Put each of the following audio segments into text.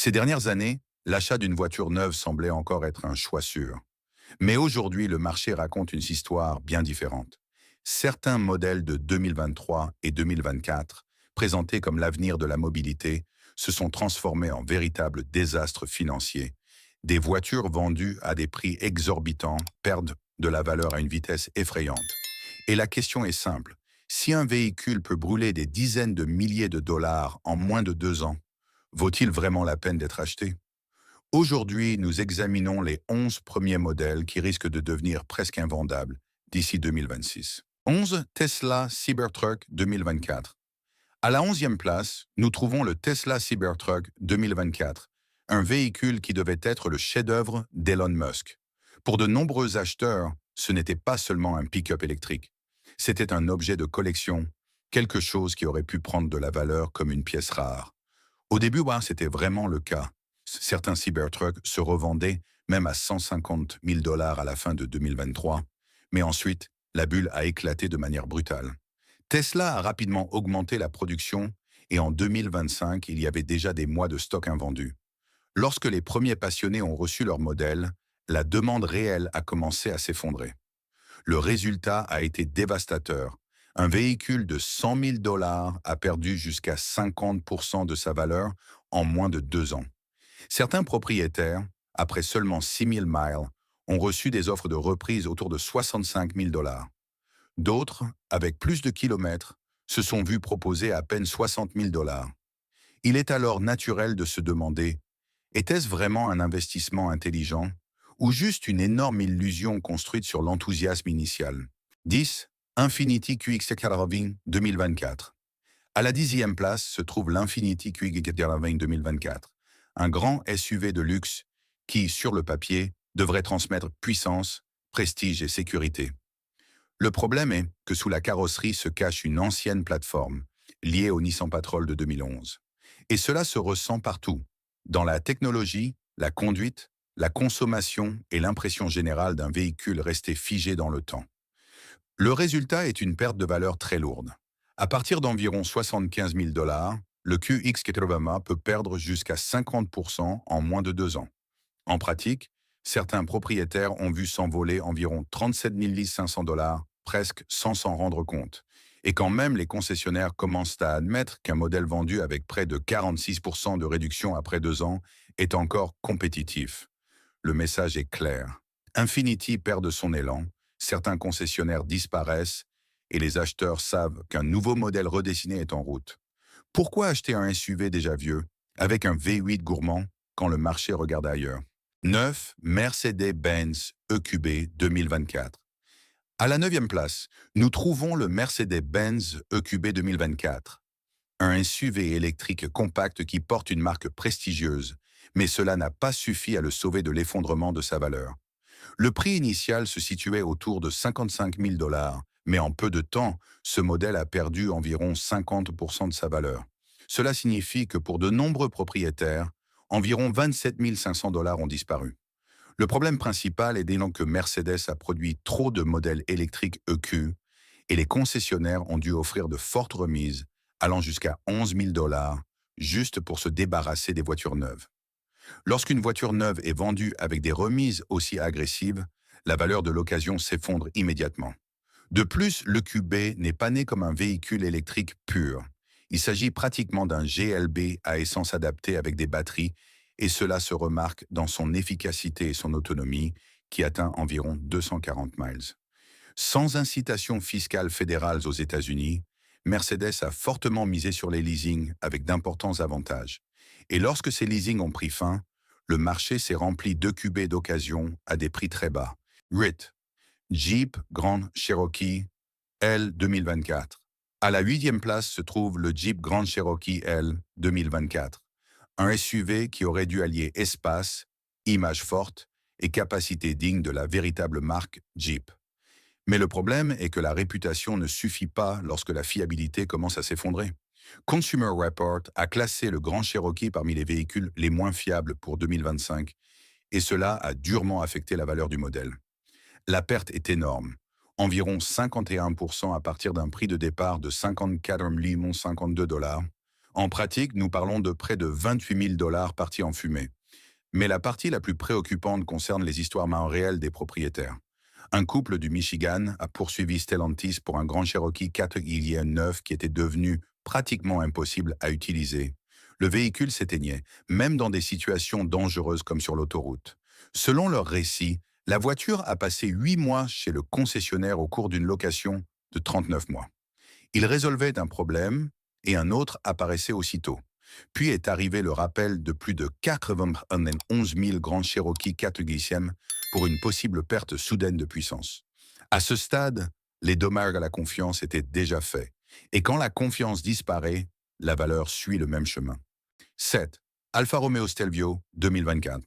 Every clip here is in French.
Ces dernières années, l'achat d'une voiture neuve semblait encore être un choix sûr. Mais aujourd'hui, le marché raconte une histoire bien différente. Certains modèles de 2023 et 2024, présentés comme l'avenir de la mobilité, se sont transformés en véritables désastres financiers. Des voitures vendues à des prix exorbitants perdent de la valeur à une vitesse effrayante. Et la question est simple. Si un véhicule peut brûler des dizaines de milliers de dollars en moins de 2 ans, vaut-il vraiment la peine d'être acheté? Aujourd'hui, nous examinons les 11 premiers modèles qui risquent de devenir presque invendables d'ici 2026. 11 Tesla Cybertruck 2024. À la 11e place, nous trouvons le Tesla Cybertruck 2024, un véhicule qui devait être le chef-d'œuvre d'Elon Musk. Pour de nombreux acheteurs, ce n'était pas seulement un pick-up électrique. C'était un objet de collection, quelque chose qui aurait pu prendre de la valeur comme une pièce rare. Au début, c'était vraiment le cas. Certains Cybertrucks se revendaient même à 150 000 dollars à la fin de 2023, mais ensuite, la bulle a éclaté de manière brutale. Tesla a rapidement augmenté la production et en 2025, il y avait déjà des mois de stock invendus. Lorsque les premiers passionnés ont reçu leur modèle, la demande réelle a commencé à s'effondrer. Le résultat a été dévastateur. Un véhicule de 100 000 dollars a perdu jusqu'à 50% de sa valeur en moins de 2 ans. Certains propriétaires, après seulement 6 000 miles, ont reçu des offres de reprise autour de 65 000 dollars. D'autres, avec plus de kilomètres, se sont vus proposer à peine 60 000 dollars. Il est alors naturel de se demander, était-ce vraiment un investissement intelligent ou juste une énorme illusion construite sur l'enthousiasme initial? 10. Infiniti QX80 2024. À la 10e place se trouve l'Infiniti QX80 2024, un grand SUV de luxe qui, sur le papier, devrait transmettre puissance, prestige et sécurité. Le problème est que sous la carrosserie se cache une ancienne plateforme, liée au Nissan Patrol de 2011. Et cela se ressent partout, dans la technologie, la conduite, la consommation et l'impression générale d'un véhicule resté figé dans le temps. Le résultat est une perte de valeur très lourde. À partir d'environ 75 000 dollars, le QX80 peut perdre jusqu'à 50% en moins de 2 ans. En pratique, certains propriétaires ont vu s'envoler environ 37 500 dollars, presque sans s'en rendre compte. Et quand même les concessionnaires commencent à admettre qu'un modèle vendu avec près de 46% de réduction après 2 ans est encore compétitif. Le message est clair. Infiniti perd de son élan, certains concessionnaires disparaissent et les acheteurs savent qu'un nouveau modèle redessiné est en route. Pourquoi acheter un SUV déjà vieux, avec un V8 gourmand, quand le marché regarde ailleurs? 9. Mercedes-Benz EQB 2024. À la 9e place, nous trouvons le Mercedes-Benz EQB 2024, un SUV électrique compact qui porte une marque prestigieuse, mais cela n'a pas suffi à le sauver de l'effondrement de sa valeur. Le prix initial se situait autour de 55 000 dollars, mais en peu de temps, ce modèle a perdu environ 50% de sa valeur. Cela signifie que pour de nombreux propriétaires, environ 27 500 dollars ont disparu. Le problème principal est dès lors que Mercedes a produit trop de modèles électriques EQ et les concessionnaires ont dû offrir de fortes remises, allant jusqu'à 11 000 dollars, juste pour se débarrasser des voitures neuves. Lorsqu'une voiture neuve est vendue avec des remises aussi agressives, la valeur de l'occasion s'effondre immédiatement. De plus, le QB n'est pas né comme un véhicule électrique pur. Il s'agit pratiquement d'un GLB à essence adaptée avec des batteries, et cela se remarque dans son efficacité et son autonomie, qui atteint environ 240 miles. Sans incitation fiscale fédérale aux États-Unis, Mercedes a fortement misé sur les leasings avec d'importants avantages. Et lorsque ces leasings ont pris fin, le marché s'est rempli d'EQB d'occasion à des prix très bas. 8. Jeep Grand Cherokee L 2024. À la 8e place se trouve le Jeep Grand Cherokee L 2024, un SUV qui aurait dû allier espace, image forte et capacité digne de la véritable marque Jeep. Mais le problème est que la réputation ne suffit pas lorsque la fiabilité commence à s'effondrer. Consumer Report a classé le Grand Cherokee parmi les véhicules les moins fiables pour 2025, et cela a durement affecté la valeur du modèle. La perte est énorme, environ 51% à partir d'un prix de départ de 54 52 dollars. En pratique, nous parlons de près de 28 000 dollars partis en fumée. Mais la partie la plus préoccupante concerne les histoires mains réelles des propriétaires. Un couple du Michigan a poursuivi Stellantis pour un Grand Cherokee 4xE 9 qui était devenu pratiquement impossible à utiliser. Le véhicule s'éteignait, même dans des situations dangereuses comme sur l'autoroute. Selon leur récit, la voiture a passé 8 mois chez le concessionnaire au cours d'une location de 39 mois. Ils résolvaient un problème et un autre apparaissait aussitôt. Puis est arrivé le rappel de plus de 91 000 Grand Cherokee 4xM pour une possible perte soudaine de puissance. À ce stade, les dommages à la confiance étaient déjà faits. Et quand la confiance disparaît, la valeur suit le même chemin. 7. Alfa Romeo Stelvio 2024.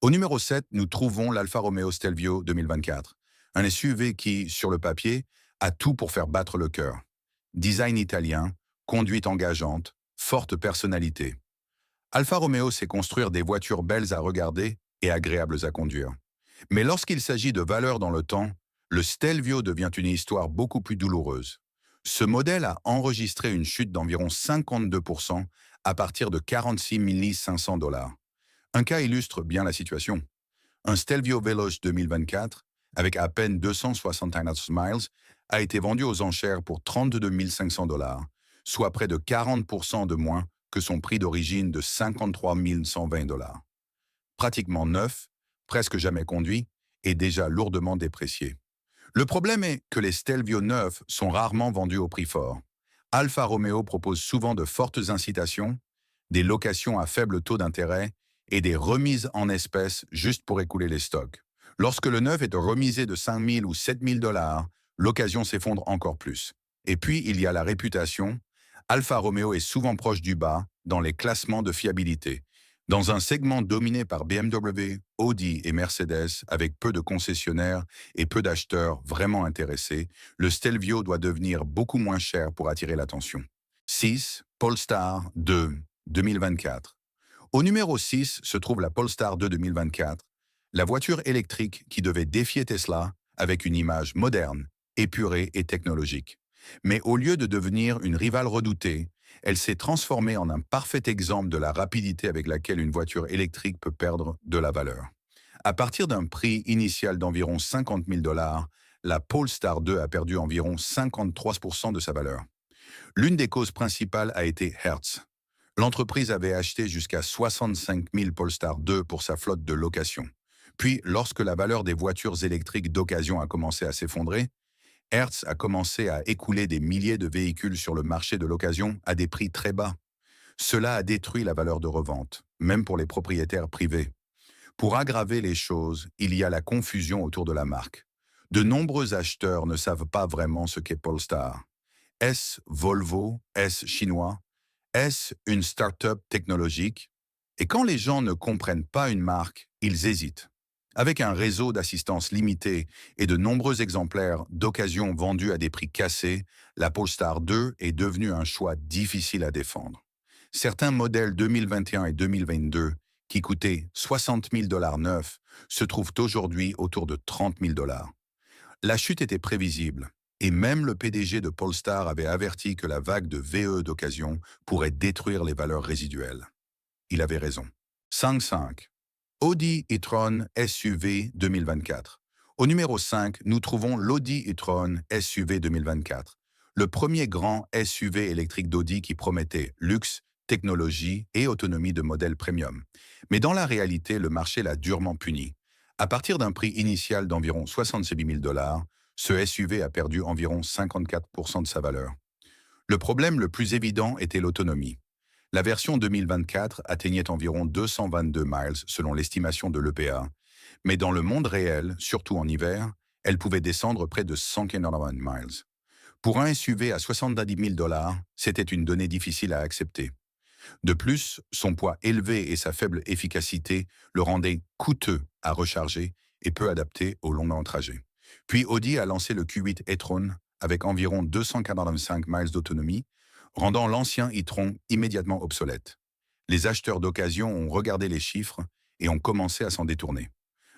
Au numéro 7, nous trouvons l'Alfa Romeo Stelvio 2024, un SUV qui, sur le papier, a tout pour faire battre le cœur. Design italien, conduite engageante, forte personnalité. Alfa Romeo sait construire des voitures belles à regarder et agréables à conduire. Mais lorsqu'il s'agit de valeur dans le temps, le Stelvio devient une histoire beaucoup plus douloureuse. Ce modèle a enregistré une chute d'environ 52% à partir de 46 500 dollars. Un cas illustre bien la situation. Un Stelvio Veloce 2024, avec à peine 261 miles, a été vendu aux enchères pour 32 500 dollars, soit près de 40% de moins que son prix d'origine de 53 120 dollars. Pratiquement neuf, presque jamais conduit, et déjà lourdement déprécié. Le problème est que les Stelvio neufs sont rarement vendus au prix fort. Alfa Romeo propose souvent de fortes incitations, des locations à faible taux d'intérêt et des remises en espèces juste pour écouler les stocks. Lorsque le neuf est remisé de 5 000 ou 7 000 dollars, l'occasion s'effondre encore plus. Et puis, il y a la réputation. Alfa Romeo est souvent proche du bas dans les classements de fiabilité. Dans un segment dominé par BMW, Audi et Mercedes, avec peu de concessionnaires et peu d'acheteurs vraiment intéressés, le Stelvio doit devenir beaucoup moins cher pour attirer l'attention. 6. Polestar 2 2024. Au numéro 6 se trouve la Polestar 2 2024, la voiture électrique qui devait défier Tesla avec une image moderne, épurée et technologique. Mais au lieu de devenir une rivale redoutée, elle s'est transformée en un parfait exemple de la rapidité avec laquelle une voiture électrique peut perdre de la valeur. À partir d'un prix initial d'environ 50 000 dollars, la Polestar 2 a perdu environ 53% de sa valeur. L'une des causes principales a été Hertz. L'entreprise avait acheté jusqu'à 65 000 Polestar 2 pour sa flotte de location. Puis, lorsque la valeur des voitures électriques d'occasion a commencé à s'effondrer, Hertz a commencé à écouler des milliers de véhicules sur le marché de l'occasion à des prix très bas. Cela a détruit la valeur de revente, même pour les propriétaires privés. Pour aggraver les choses, il y a la confusion autour de la marque. De nombreux acheteurs ne savent pas vraiment ce qu'est Polestar. Est-ce Volvo? Est-ce chinois? Est-ce une start-up technologique? Et quand les gens ne comprennent pas une marque, ils hésitent. Avec un réseau d'assistance limité et de nombreux exemplaires d'occasion vendus à des prix cassés, la Polestar 2 est devenue un choix difficile à défendre. Certains modèles 2021 et 2022, qui coûtaient 60 000 dollars neufs, se trouvent aujourd'hui autour de 30 000 dollars. La chute était prévisible, et même le PDG de Polestar avait averti que la vague de VE d'occasion pourrait détruire les valeurs résiduelles. Il avait raison. 5. Audi e-tron SUV 2024. Au numéro 5, nous trouvons l'Audi e-tron SUV 2024, le premier grand SUV électrique d'Audi qui promettait luxe, technologie et autonomie de modèle premium. Mais dans la réalité, le marché l'a durement puni. À partir d'un prix initial d'environ 66 000 dollars, ce SUV a perdu environ 54% de sa valeur. Le problème le plus évident était l'autonomie. La version 2024 atteignait environ 222 miles selon l'estimation de l'EPA, mais dans le monde réel, surtout en hiver, elle pouvait descendre près de 180 miles. Pour un SUV à 70 000 dollars, c'était une donnée difficile à accepter. De plus, son poids élevé et sa faible efficacité le rendaient coûteux à recharger et peu adapté au long trajet. Puis Audi a lancé le Q8 e-tron avec environ 245 miles d'autonomie, rendant l'ancien e-tron immédiatement obsolète. Les acheteurs d'occasion ont regardé les chiffres et ont commencé à s'en détourner.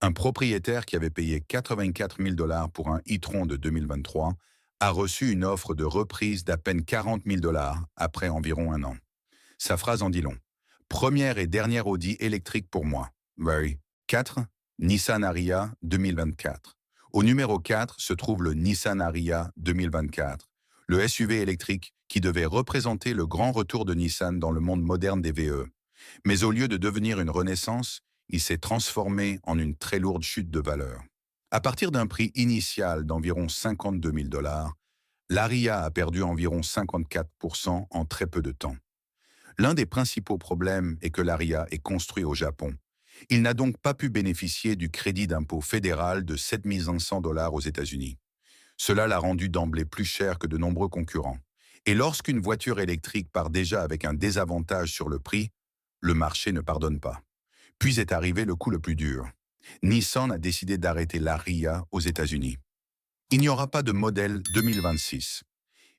Un propriétaire qui avait payé 84 000 dollars pour un e-tron de 2023 a reçu une offre de reprise d'à peine 40 000 dollars après environ un an. Sa phrase en dit long. Première et dernière Audi électrique pour moi. Very. 4. Nissan Ariya 2024. Au numéro 4 se trouve le Nissan Ariya 2024, le SUV électrique qui devait représenter le grand retour de Nissan dans le monde moderne des VE. Mais au lieu de devenir une renaissance, il s'est transformé en une très lourde chute de valeur. À partir d'un prix initial d'environ 52 000 $, l'Ariya a perdu environ 54% en très peu de temps. L'un des principaux problèmes est que l'Ariya est construit au Japon. Il n'a donc pas pu bénéficier du crédit d'impôt fédéral de 7 500 $ aux États-Unis. Cela l'a rendu d'emblée plus cher que de nombreux concurrents. Et lorsqu'une voiture électrique part déjà avec un désavantage sur le prix, le marché ne pardonne pas. Puis est arrivé le coup le plus dur. Nissan a décidé d'arrêter l'Ariya aux États-Unis. Il n'y aura pas de modèle 2026.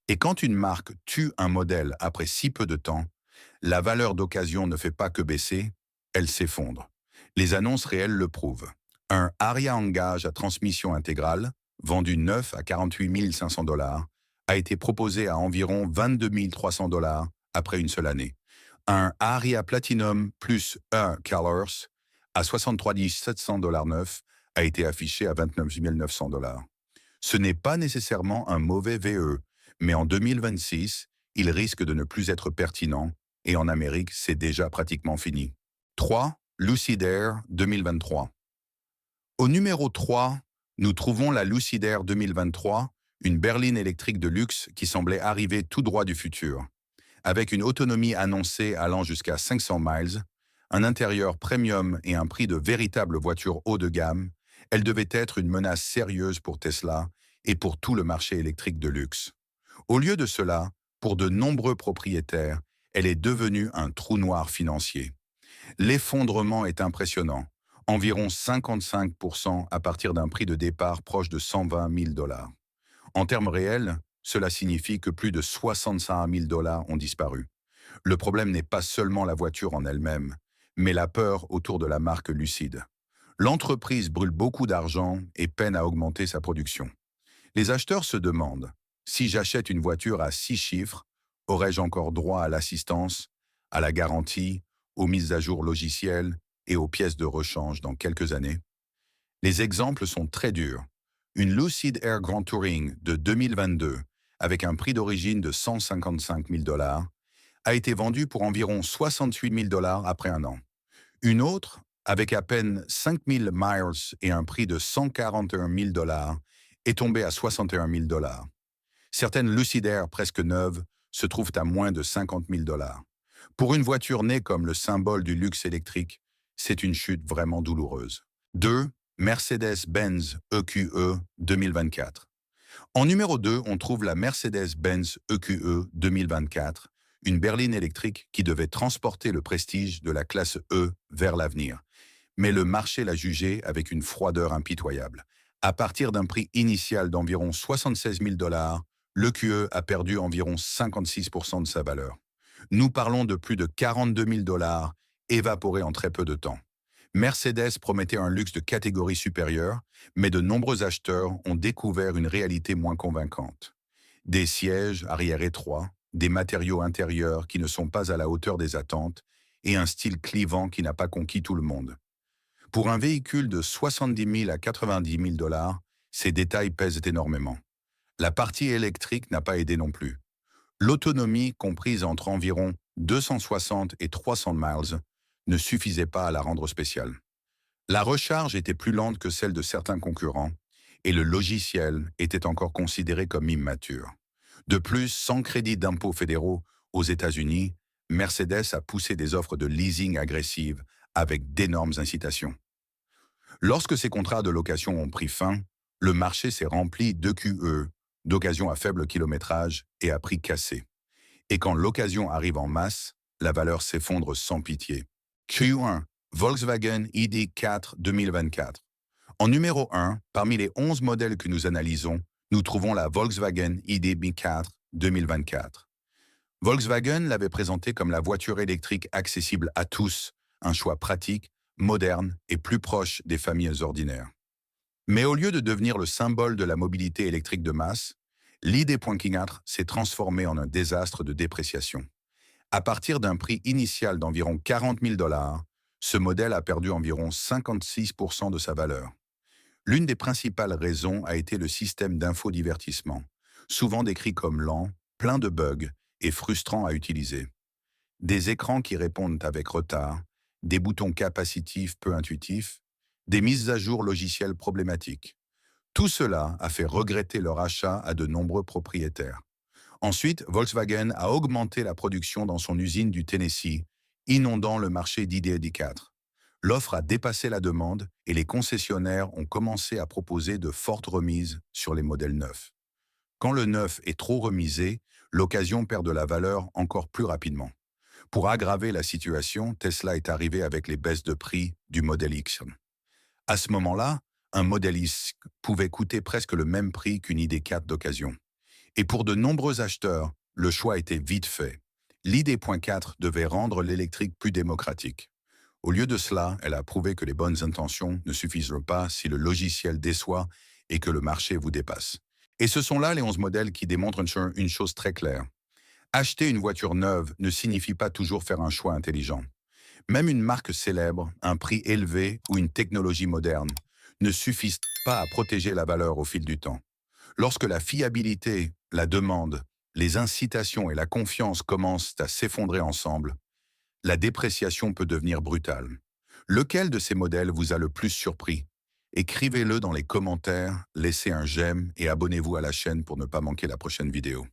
Et quand une marque tue un modèle après si peu de temps, la valeur d'occasion ne fait pas que baisser, elle s'effondre. Les annonces réelles le prouvent. Un Ariya Engage à transmission intégrale, vendu neuf à 48 500 $, a été proposé à environ 22 300 $ après une seule année. Un Ariya Platinum plus un Colors à 63 700 $ neuf a été affiché à 29 900 $. Ce n'est pas nécessairement un mauvais VE, mais en 2026, il risque de ne plus être pertinent et en Amérique, c'est déjà pratiquement fini. 3. Lucid Air 2023. Au numéro 3, nous trouvons la Lucid Air 2023, une berline électrique de luxe qui semblait arriver tout droit du futur. Avec une autonomie annoncée allant jusqu'à 500 miles, un intérieur premium et un prix de véritable voiture haut de gamme, elle devait être une menace sérieuse pour Tesla et pour tout le marché électrique de luxe. Au lieu de cela, pour de nombreux propriétaires, elle est devenue un trou noir financier. L'effondrement est impressionnant, environ 55% à partir d'un prix de départ proche de 120 000 $. En termes réels, cela signifie que plus de 65 000 $ ont disparu. Le problème n'est pas seulement la voiture en elle-même, mais la peur autour de la marque Lucid. L'entreprise brûle beaucoup d'argent et peine à augmenter sa production. Les acheteurs se demandent, si j'achète une voiture à 6 chiffres, aurais-je encore droit à l'assistance, à la garantie, aux mises à jour logicielles et aux pièces de rechange dans quelques années? Les exemples sont très durs. Une Lucid Air Grand Touring de 2022, avec un prix d'origine de 155 000 $, a été vendue pour environ 68 000 $ après un an. Une autre, avec à peine 5 000 miles et un prix de 141 000 $, est tombée à 61 000 $. Certaines Lucid Air presque neuves se trouvent à moins de 50 000 $. Pour une voiture née comme le symbole du luxe électrique, c'est une chute vraiment douloureuse. 2. Mercedes-Benz EQE 2024. En numéro 2, on trouve la Mercedes-Benz EQE 2024, une berline électrique qui devait transporter le prestige de la classe E vers l'avenir. Mais le marché l'a jugée avec une froideur impitoyable. À partir d'un prix initial d'environ 76 000 $, l'EQE a perdu environ 56% de sa valeur. Nous parlons de plus de 42 000 $ évaporés en très peu de temps. Mercedes promettait un luxe de catégorie supérieure, mais de nombreux acheteurs ont découvert une réalité moins convaincante. Des sièges arrière étroits, des matériaux intérieurs qui ne sont pas à la hauteur des attentes et un style clivant qui n'a pas conquis tout le monde. Pour un véhicule de 70 000 à 90 000 $, ces détails pèsent énormément. La partie électrique n'a pas aidé non plus. L'autonomie, comprise entre environ 260 et 300 miles, ne suffisait pas à la rendre spéciale. La recharge était plus lente que celle de certains concurrents et le logiciel était encore considéré comme immature. De plus, sans crédit d'impôts fédéraux aux États-Unis, Mercedes a poussé des offres de leasing agressives avec d'énormes incitations. Lorsque ces contrats de location ont pris fin, le marché s'est rempli d'EQE, d'occasions à faible kilométrage et à prix cassé. Et quand l'occasion arrive en masse, la valeur s'effondre sans pitié. Q1, Volkswagen ID4 2024. En numéro 1, parmi les 11 modèles que nous analysons, nous trouvons la Volkswagen ID4 2024. Volkswagen l'avait présentée comme la voiture électrique accessible à tous, un choix pratique, moderne et plus proche des familles ordinaires. Mais au lieu de devenir le symbole de la mobilité électrique de masse, l'ID.4 s'est transformé en un désastre de dépréciation. À partir d'un prix initial d'environ 40 000 $, ce modèle a perdu environ 56% de sa valeur. L'une des principales raisons a été le système d'infodivertissement, souvent décrit comme lent, plein de bugs et frustrant à utiliser. Des écrans qui répondent avec retard, des boutons capacitifs peu intuitifs, des mises à jour logicielles problématiques. Tout cela a fait regretter leur achat à de nombreux propriétaires. Ensuite, Volkswagen a augmenté la production dans son usine du Tennessee, inondant le marché d'ID4. L'offre a dépassé la demande et les concessionnaires ont commencé à proposer de fortes remises sur les modèles neufs. Quand le neuf est trop remisé, l'occasion perd de la valeur encore plus rapidement. Pour aggraver la situation, Tesla est arrivé avec les baisses de prix du modèle X. À ce moment-là, un modèle X pouvait coûter presque le même prix qu'une ID4 d'occasion. Et pour de nombreux acheteurs, le choix était vite fait. L'ID.4 devait rendre l'électrique plus démocratique. Au lieu de cela, elle a prouvé que les bonnes intentions ne suffisent pas si le logiciel déçoit et que le marché vous dépasse. Et ce sont là les 11 modèles qui démontrent une chose très claire. Acheter une voiture neuve ne signifie pas toujours faire un choix intelligent. Même une marque célèbre, un prix élevé ou une technologie moderne ne suffisent pas à protéger la valeur au fil du temps. Lorsque la fiabilité, la demande, les incitations et la confiance commencent à s'effondrer ensemble, la dépréciation peut devenir brutale. Lequel de ces modèles vous a le plus surpris? Écrivez-le dans les commentaires, laissez un j'aime et abonnez-vous à la chaîne pour ne pas manquer la prochaine vidéo.